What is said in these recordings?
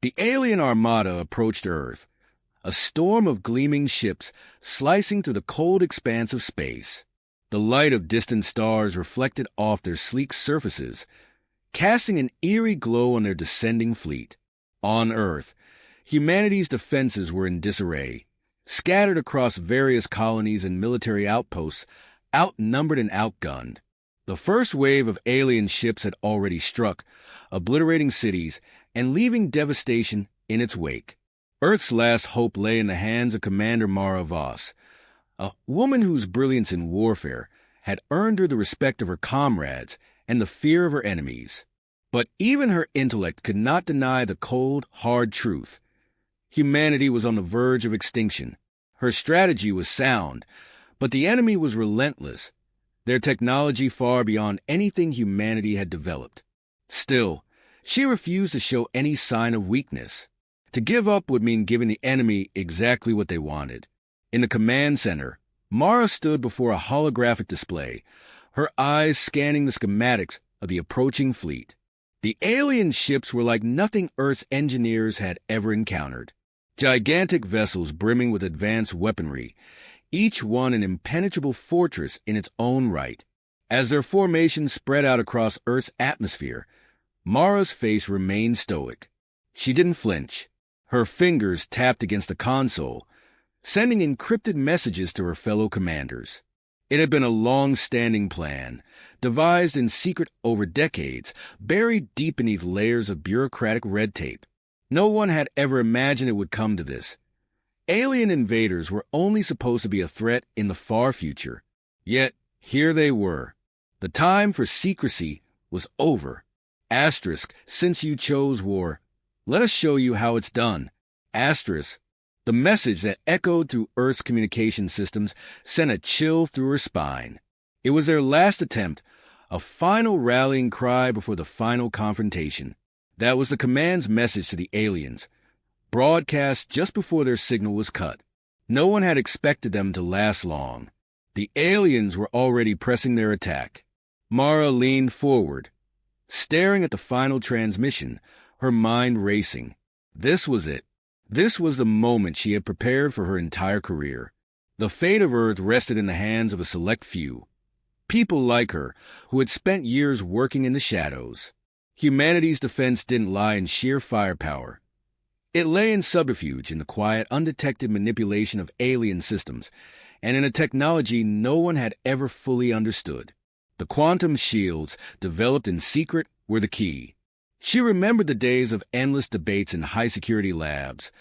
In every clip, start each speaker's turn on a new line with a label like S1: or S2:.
S1: The alien armada approached Earth, a storm of gleaming ships slicing through the cold expanse of space. The light of distant stars reflected off their sleek surfaces, casting an eerie glow on their descending fleet. On Earth, humanity's defenses were in disarray, scattered across various colonies and military outposts, outnumbered and outgunned. The first wave of alien ships had already struck, obliterating cities and leaving devastation in its wake. Earth's last hope lay in the hands of Commander Mara Voss, a woman whose brilliance in warfare had earned her the respect of her comrades and the fear of her enemies. But even her intellect could not deny the cold, hard truth. Humanity was on the verge of extinction. Her strategy was sound, but the enemy was relentless, their technology far beyond anything humanity had developed. Still, she refused to show any sign of weakness. To give up would mean giving the enemy exactly what they wanted. In the command center, Mara stood before a holographic display, her eyes scanning the schematics of the approaching fleet. The alien ships were like nothing Earth's engineers had ever encountered. Gigantic vessels brimming with advanced weaponry, each one an impenetrable fortress in its own right. As their formation spread out across Earth's atmosphere, Mara's face remained stoic. She didn't flinch. Her fingers tapped against the console, sending encrypted messages to her fellow commanders. It had been a long-standing plan, devised in secret over decades, buried deep beneath layers of bureaucratic red tape. No one had ever imagined it would come to this. Alien invaders were only supposed to be a threat in the far future. Yet, here they were. The time for secrecy was over. Asterisk, since you chose war, let us show you how it's done. Asterisk. The message that echoed through Earth's communication systems sent a chill through her spine. It was their last attempt, a final rallying cry before the final confrontation. That was the command's message to the aliens, broadcast just before their signal was cut. No one had expected them to last long. The aliens were already pressing their attack. Mara leaned forward, staring at the final transmission, her mind racing. This was it. This was the moment she had prepared for her entire career. The fate of Earth rested in the hands of a select few. People like her, who had spent years working in the shadows. Humanity's defense didn't lie in sheer firepower. It lay in subterfuge, in the quiet, undetected manipulation of alien systems, and in a technology no one had ever fully understood. The quantum shields, developed in secret, were the key. She remembered the days of endless debates in high-security labs,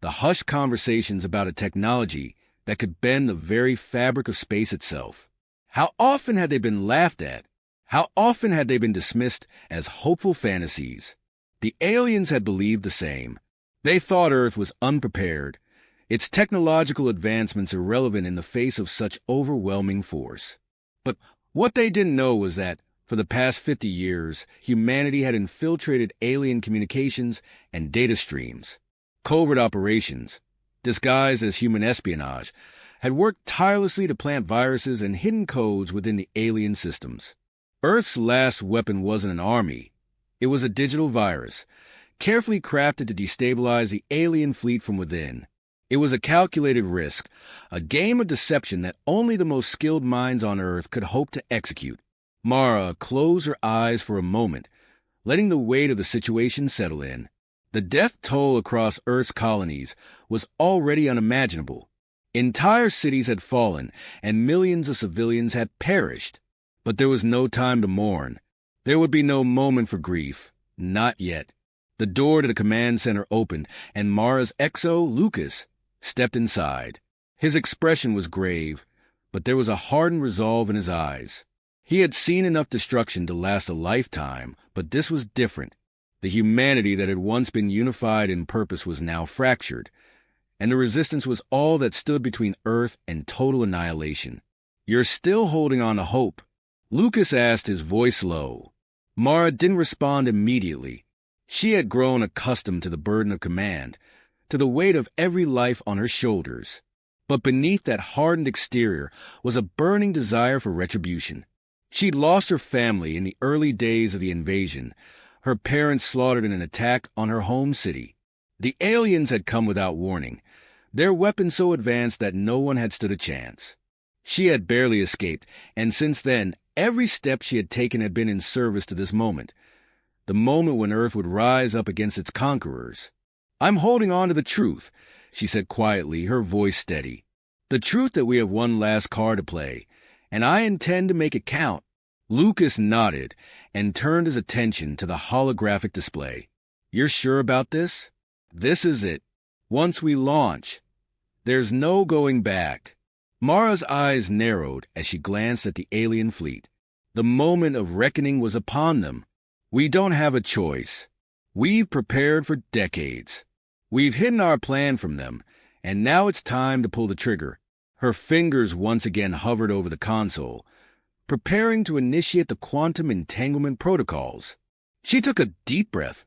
S1: the hushed conversations about a technology that could bend the very fabric of space itself. How often had they been laughed at? How often had they been dismissed as hopeful fantasies? The aliens had believed the same. They thought Earth was unprepared, its technological advancements irrelevant in the face of such overwhelming force. But what they didn't know was that, for the past 50 years, humanity had infiltrated alien communications and data streams. Covert operations, disguised as human espionage, had worked tirelessly to plant viruses and hidden codes within the alien systems. Earth's last weapon wasn't an army. It was a digital virus, carefully crafted to destabilize the alien fleet from within. It was a calculated risk, a game of deception that only the most skilled minds on Earth could hope to execute. Mara closed her eyes for a moment, letting the weight of the situation settle in. The death toll across Earth's colonies was already unimaginable. Entire cities had fallen, and millions of civilians had perished. But there was no time to mourn. There would be no moment for grief. Not yet. The door to the command center opened, and Mara's XO, Lucas, stepped inside. His expression was grave, but there was a hardened resolve in his eyes. He had seen enough destruction to last a lifetime, but this was different. The humanity that had once been unified in purpose was now fractured, and the resistance was all that stood between Earth and total annihilation. "You're still holding on to hope?" Lucas asked, his voice low. Mara didn't respond immediately. She had grown accustomed to the burden of command, to the weight of every life on her shoulders. But beneath that hardened exterior was a burning desire for retribution. She'd lost her family in the early days of the invasion, her parents slaughtered in an attack on her home city. The aliens had come without warning, their weapons so advanced that no one had stood a chance. She had barely escaped, and since then, every step she had taken had been in service to this moment, the moment when Earth would rise up against its conquerors. "I'm holding on to the truth," she said quietly, her voice steady. "The truth that we have one last card to play, and I intend to make it count." Lucas nodded and turned his attention to the holographic display. "You're sure about this? This is it. Once we launch, there's no going back." Mara's eyes narrowed as she glanced at the alien fleet. The moment of reckoning was upon them. "We don't have a choice. We've prepared for decades. We've hidden our plan from them, and now it's time to pull the trigger." Her fingers once again hovered over the console, preparing to initiate the quantum entanglement protocols. She took a deep breath,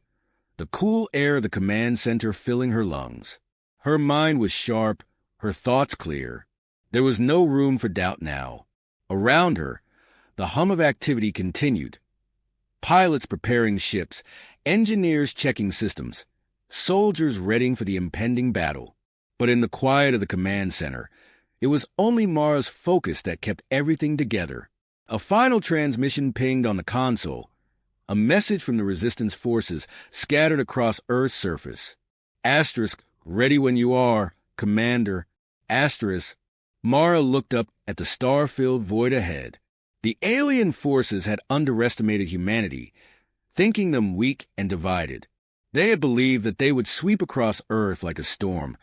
S1: the cool air of the command center filling her lungs. Her mind was sharp, her thoughts clear. There was no room for doubt now. Around her, the hum of activity continued. Pilots preparing ships, engineers checking systems, soldiers readying for the impending battle. But in the quiet of the command center, it was only Mara's focus that kept everything together. A final transmission pinged on the console, a message from the resistance forces scattered across Earth's surface. Asterisk, ready when you are, Commander. Asterisk. Mara looked up at the star-filled void ahead. The alien forces had underestimated humanity, thinking them weak and divided. They had believed that they would sweep across Earth like a storm,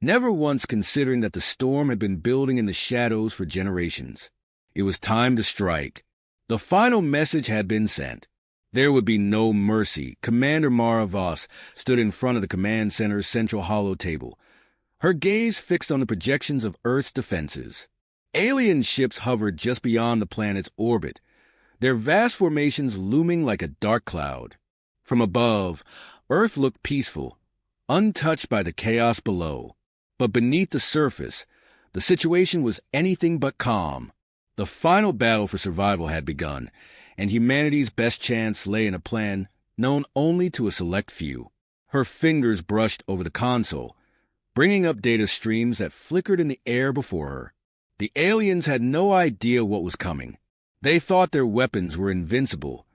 S1: never once considering that the storm had been building in the shadows for generations. It was time to strike. The final message had been sent. There would be no mercy. Commander Mara Voss stood in front of the command center's central hollow table, her gaze fixed on the projections of Earth's defenses. Alien ships hovered just beyond the planet's orbit, their vast formations looming like a dark cloud. From above, Earth looked peaceful, untouched by the chaos below. But beneath the surface, the situation was anything but calm. The final battle for survival had begun, and humanity's best chance lay in a plan known only to a select few. Her fingers brushed over the console, bringing up data streams that flickered in the air before her. The aliens had no idea what was coming. They thought their weapons were invincible,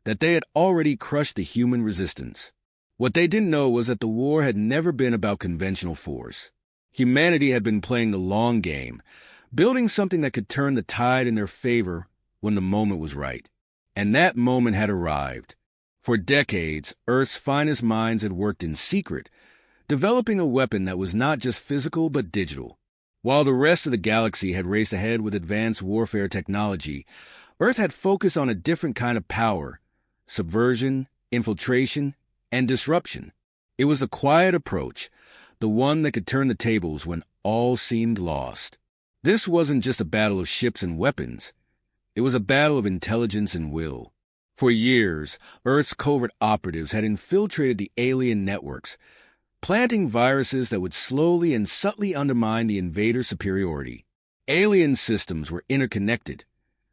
S1: that they had already crushed the human resistance. What they didn't know was that the war had never been about conventional force. Humanity had been playing the long game, building something that could turn the tide in their favor when the moment was right. And that moment had arrived. For decades, Earth's finest minds had worked in secret, developing a weapon that was not just physical but digital. While the rest of the galaxy had raced ahead with advanced warfare technology, Earth had focused on a different kind of power: subversion, infiltration, and disruption. It was a quiet approach, the one that could turn the tables when all seemed lost. This wasn't just a battle of ships and weapons. It was a battle of intelligence and will. For years, Earth's covert operatives had infiltrated the alien networks, planting viruses that would slowly and subtly undermine the invader's superiority. Alien systems were interconnected,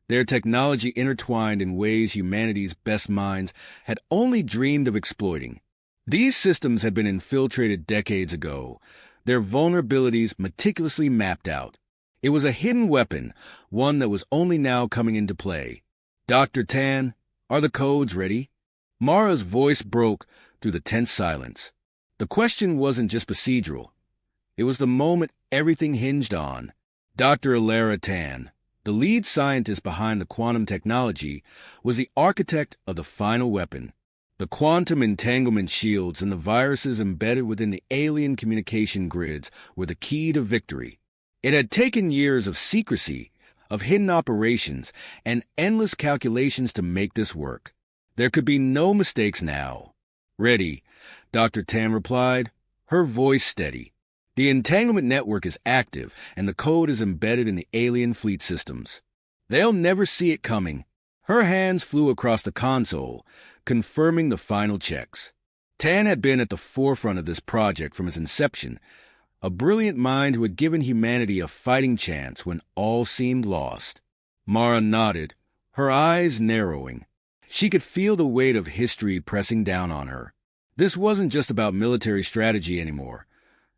S1: their technology intertwined in ways humanity's best minds had only dreamed of exploiting. These systems had been infiltrated decades ago, their vulnerabilities meticulously mapped out. It was a hidden weapon, one that was only now coming into play. "Dr. Tan, are the codes ready?" Mara's voice broke through the tense silence. The question wasn't just procedural. It was the moment everything hinged on. Dr. Alara Tan, the lead scientist behind the quantum technology, was the architect of the final weapon. The quantum entanglement shields and the viruses embedded within the alien communication grids were the key to victory. It had taken years of secrecy, of hidden operations, and endless calculations to make this work. There could be no mistakes now. "Ready," Dr. Tan replied, her voice steady. "The entanglement network is active, and the code is embedded in the alien fleet systems. They'll never see it coming." Her hands flew across the console, confirming the final checks. Tan had been at the forefront of this project from its inception, a brilliant mind who had given humanity a fighting chance when all seemed lost. Mara nodded, her eyes narrowing. She could feel the weight of history pressing down on her. This wasn't just about military strategy anymore.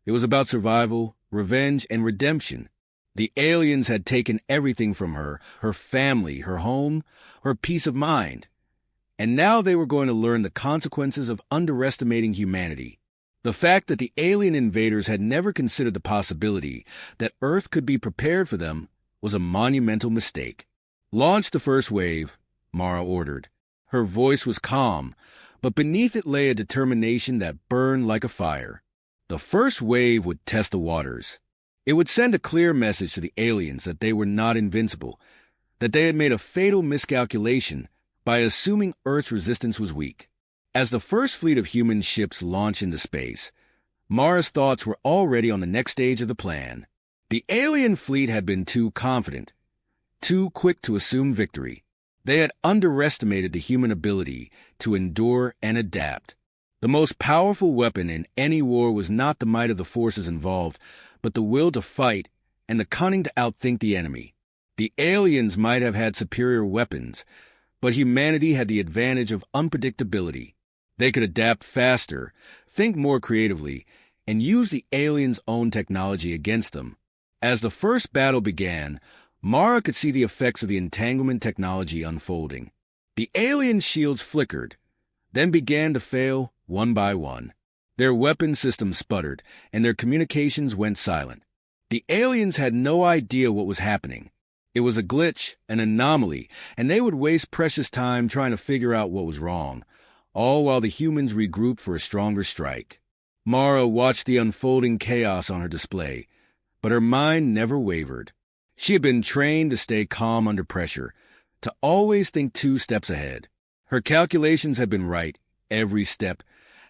S1: It was about survival, revenge, and redemption. The aliens had taken everything from her, her family, her home, her peace of mind. And now they were going to learn the consequences of underestimating humanity. The fact that the alien invaders had never considered the possibility that Earth could be prepared for them was a monumental mistake. "Launch the first wave," Mara ordered. Her voice was calm, but beneath it lay a determination that burned like a fire. The first wave would test the waters. It would send a clear message to the aliens that they were not invincible, that they had made a fatal miscalculation by assuming Earth's resistance was weak. As the first fleet of human ships launched into space, Mara's thoughts were already on the next stage of the plan. The alien fleet had been too confident, too quick to assume victory. They had underestimated the human ability to endure and adapt. The most powerful weapon in any war was not the might of the forces involved, but the will to fight and the cunning to outthink the enemy. The aliens might have had superior weapons, but humanity had the advantage of unpredictability. They could adapt faster, think more creatively, and use the aliens' own technology against them. As the first battle began, Mara could see the effects of the entanglement technology unfolding. The alien shields flickered, then began to fail one by one. Their weapon systems sputtered, and their communications went silent. The aliens had no idea what was happening. It was a glitch, an anomaly, and they would waste precious time trying to figure out what was wrong, all while the humans regrouped for a stronger strike. Mara watched the unfolding chaos on her display, but her mind never wavered. She had been trained to stay calm under pressure, to always think 2 steps ahead. Her calculations had been right, every step.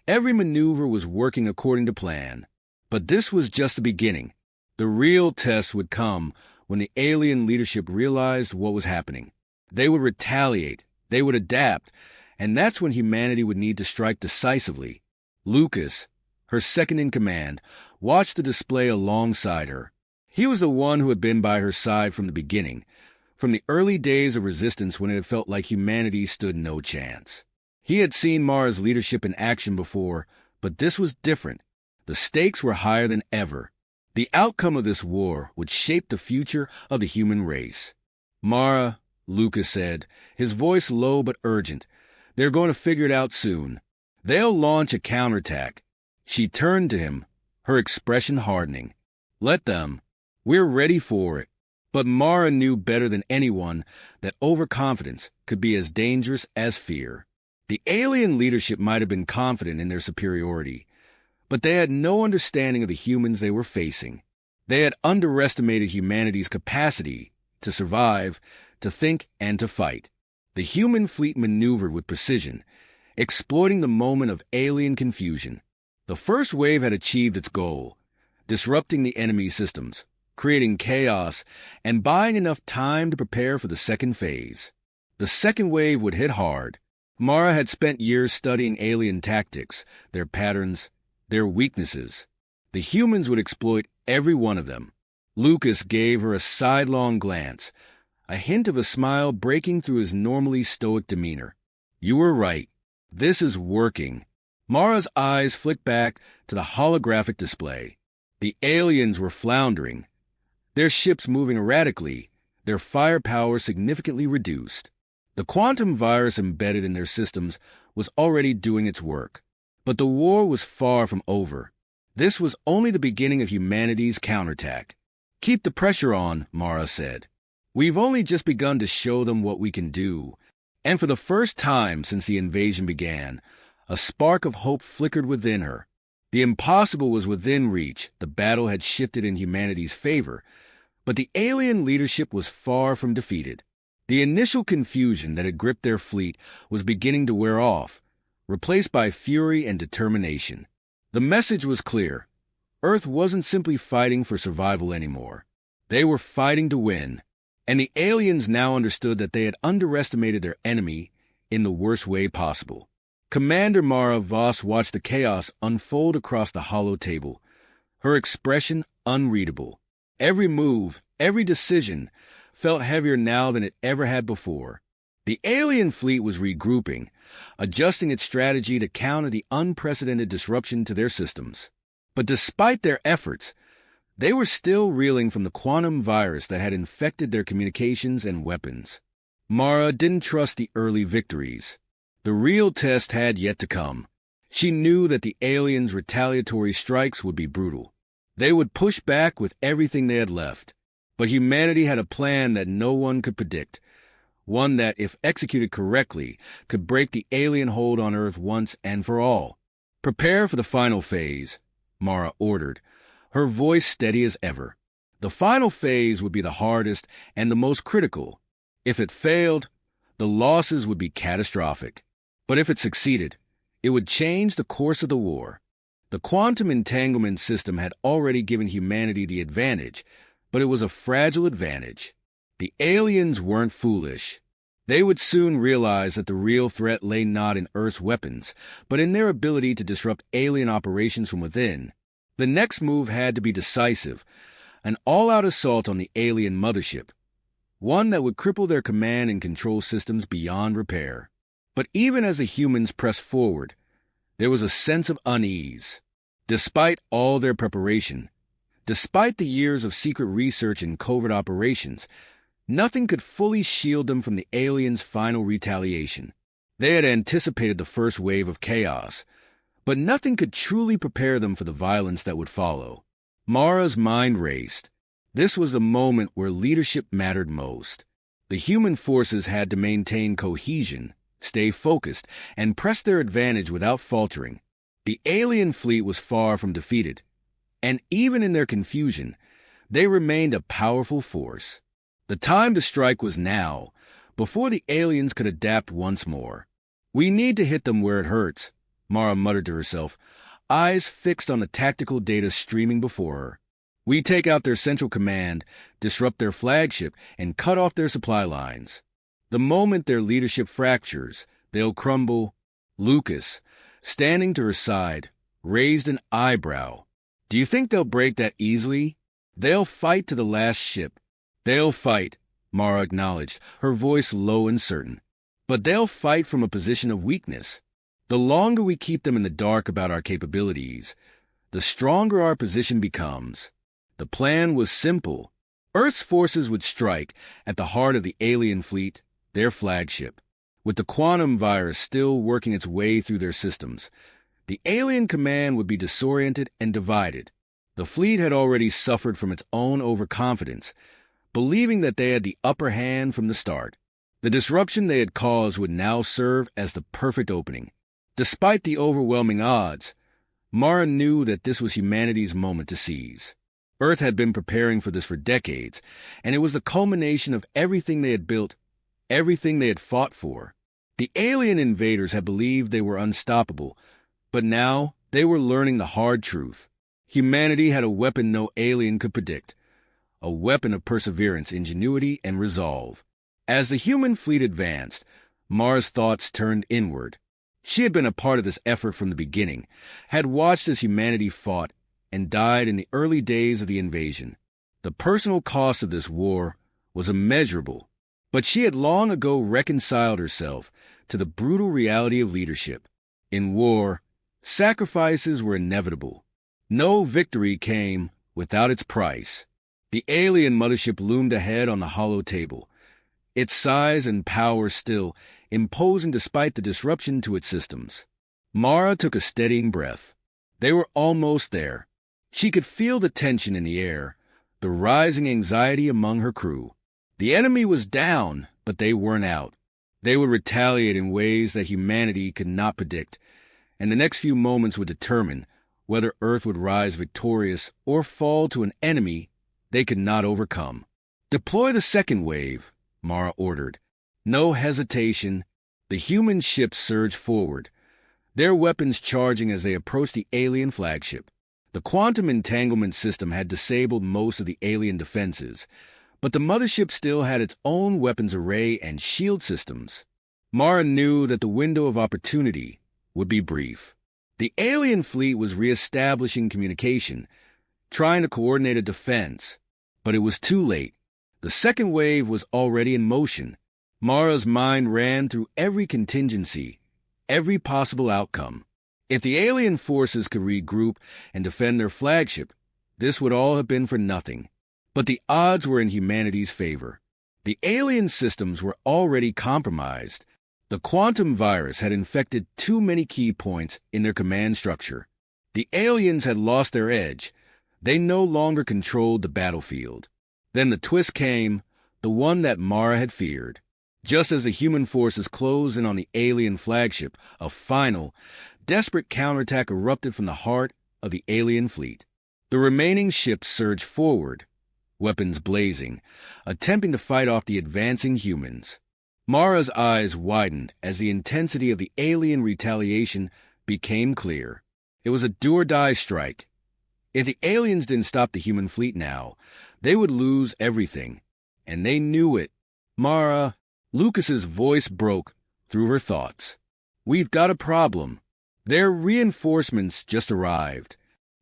S1: Every maneuver was working according to plan. But this was just the beginning. The real test would come when the alien leadership realized what was happening. They would retaliate, they would adapt, and that's when humanity would need to strike decisively. Lucas, her second in command, watched the display alongside her. He was the one who had been by her side from the beginning, from the early days of resistance when it had felt like humanity stood no chance. He had seen Mara's leadership in action before, but this was different. The stakes were higher than ever. The outcome of this war would shape the future of the human race. "Mara," Lucas said, his voice low but urgent, "they're going to figure it out soon. They'll launch a counterattack." She turned to him, her expression hardening. "Let them. We're ready for it." But Mara knew better than anyone that overconfidence could be as dangerous as fear. The alien leadership might have been confident in their superiority, but they had no understanding of the humans they were facing. They had underestimated humanity's capacity to survive, to think, and to fight. The human fleet maneuvered with precision, exploiting the moment of alien confusion. The first wave had achieved its goal, disrupting the enemy's systems, creating chaos, and buying enough time to prepare for the second phase. The second wave would hit hard. Mara had spent years studying alien tactics, their patterns, their weaknesses. The humans would exploit every one of them. Lucas gave her a sidelong glance, a hint of a smile breaking through his normally stoic demeanor. "You were right. This is working." Mara's eyes flicked back to the holographic display. The aliens were floundering, their ships moving erratically, their firepower significantly reduced. The quantum virus embedded in their systems was already doing its work. But the war was far from over. This was only the beginning of humanity's counterattack. "Keep the pressure on," Mara said. "We've only just begun to show them what we can do." And for the first time since the invasion began, a spark of hope flickered within her. The impossible was within reach. The battle had shifted in humanity's favor, but the alien leadership was far from defeated. The initial confusion that had gripped their fleet was beginning to wear off, replaced by fury and determination. The message was clear. Earth wasn't simply fighting for survival anymore. They were fighting to win, and the aliens now understood that they had underestimated their enemy in the worst way possible. Commander Mara Voss watched the chaos unfold across the hollow table, her expression unreadable. Every move, every decision, felt heavier now than it ever had before. The alien fleet was regrouping, adjusting its strategy to counter the unprecedented disruption to their systems. But despite their efforts, they were still reeling from the quantum virus that had infected their communications and weapons. Mara didn't trust the early victories. The real test had yet to come. She knew that the aliens' retaliatory strikes would be brutal. They would push back with everything they had left. But humanity had a plan that no one could predict. One that, if executed correctly, could break the alien hold on Earth once and for all. "Prepare for the final phase," Mara ordered, her voice steady as ever. The final phase would be the hardest and the most critical. If it failed, the losses would be catastrophic. But if it succeeded, it would change the course of the war. The quantum entanglement system had already given humanity the advantage, but it was a fragile advantage. The aliens weren't foolish. They would soon realize that the real threat lay not in Earth's weapons, but in their ability to disrupt alien operations from within. The next move had to be decisive, an all-out assault on the alien mothership, one that would cripple their command and control systems beyond repair. But even as the humans pressed forward, there was a sense of unease. Despite all their preparation, despite the years of secret research and covert operations, nothing could fully shield them from the aliens' final retaliation. They had anticipated the first wave of chaos, but nothing could truly prepare them for the violence that would follow. Mara's mind raced. This was the moment where leadership mattered most. The human forces had to maintain cohesion, stay focused, and press their advantage without faltering. The alien fleet was far from defeated, and even in their confusion, they remained a powerful force. The time to strike was now, before the aliens could adapt once more. "We need to hit them where it hurts," Mara muttered to herself, eyes fixed on the tactical data streaming before her. "We take out their central command, disrupt their flagship, and cut off their supply lines. The moment their leadership fractures, they'll crumble." Lucas, standing to her side, raised an eyebrow. "Do you think they'll break that easily?" "They'll fight to the last ship." "They'll fight," Mara acknowledged, her voice low and certain. "But they'll fight from a position of weakness. The longer we keep them in the dark about our capabilities, the stronger our position becomes." The plan was simple. Earth's forces would strike at the heart of the alien fleet, their flagship. With the quantum virus still working its way through their systems, the alien command would be disoriented and divided. The fleet had already suffered from its own overconfidence, believing that they had the upper hand from the start. The disruption they had caused would now serve as the perfect opening. Despite the overwhelming odds, Mara knew that this was humanity's moment to seize. Earth had been preparing for this for decades, and it was the culmination of everything they had built, everything they had fought for. The alien invaders had believed they were unstoppable, but now they were learning the hard truth. Humanity had a weapon no alien could predict, a weapon of perseverance, ingenuity, and resolve. As the human fleet advanced, Mara's thoughts turned inward. She had been a part of this effort from the beginning, had watched as humanity fought and died in the early days of the invasion. The personal cost of this war was immeasurable, but she had long ago reconciled herself to the brutal reality of leadership. In war, sacrifices were inevitable. No victory came without its price. The alien mothership loomed ahead on the hollow table, its size and power still imposing despite the disruption to its systems. Mara took a steadying breath. They were almost there. She could feel the tension in the air, the rising anxiety among her crew. The enemy was down, but they weren't out. They would retaliate in ways that humanity could not predict, and the next few moments would determine whether Earth would rise victorious or fall to an enemy they could not overcome. "Deploy the second wave," Mara ordered. No hesitation, the human ships surged forward, their weapons charging as they approached the alien flagship. The quantum entanglement system had disabled most of the alien defenses, but the mothership still had its own weapons array and shield systems. Mara knew that the window of opportunity would be brief. The alien fleet was reestablishing communication, trying to coordinate a defense, but it was too late. The second wave was already in motion, Mara's mind ran through every contingency, every possible outcome. If the alien forces could regroup and defend their flagship, this would all have been for nothing. But the odds were in humanity's favor. The alien systems were already compromised. The quantum virus had infected too many key points in their command structure. The aliens had lost their edge. They no longer controlled the battlefield. Then the twist came, the one that Mara had feared. Just as the human forces closed in on the alien flagship, a final, desperate counterattack erupted from the heart of the alien fleet. The remaining ships surged forward, weapons blazing, attempting to fight off the advancing humans. Mara's eyes widened as the intensity of the alien retaliation became clear. It was a do-or-die strike. If the aliens didn't stop the human fleet now, they would lose everything. And they knew it. Mara, Lucas's voice broke through her thoughts. We've got a problem. Their reinforcements just arrived.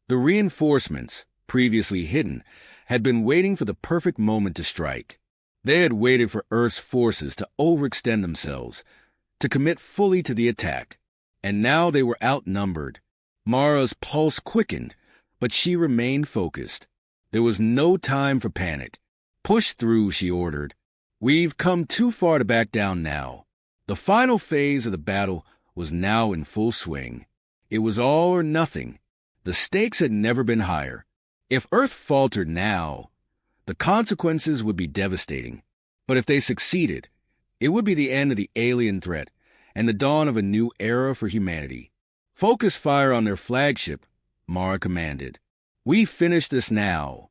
S1: The reinforcements, previously hidden, had been waiting for the perfect moment to strike. They had waited for Earth's forces to overextend themselves, to commit fully to the attack. And now they were outnumbered. Mara's pulse quickened, but she remained focused. There was no time for panic. Push through, she ordered. We've come too far to back down now. The final phase of the battle was now in full swing. It was all or nothing. The stakes had never been higher. If Earth faltered now, the consequences would be devastating. But if they succeeded, it would be the end of the alien threat and the dawn of a new era for humanity. Focus fire on their flagship, Mara commanded. We finish this now.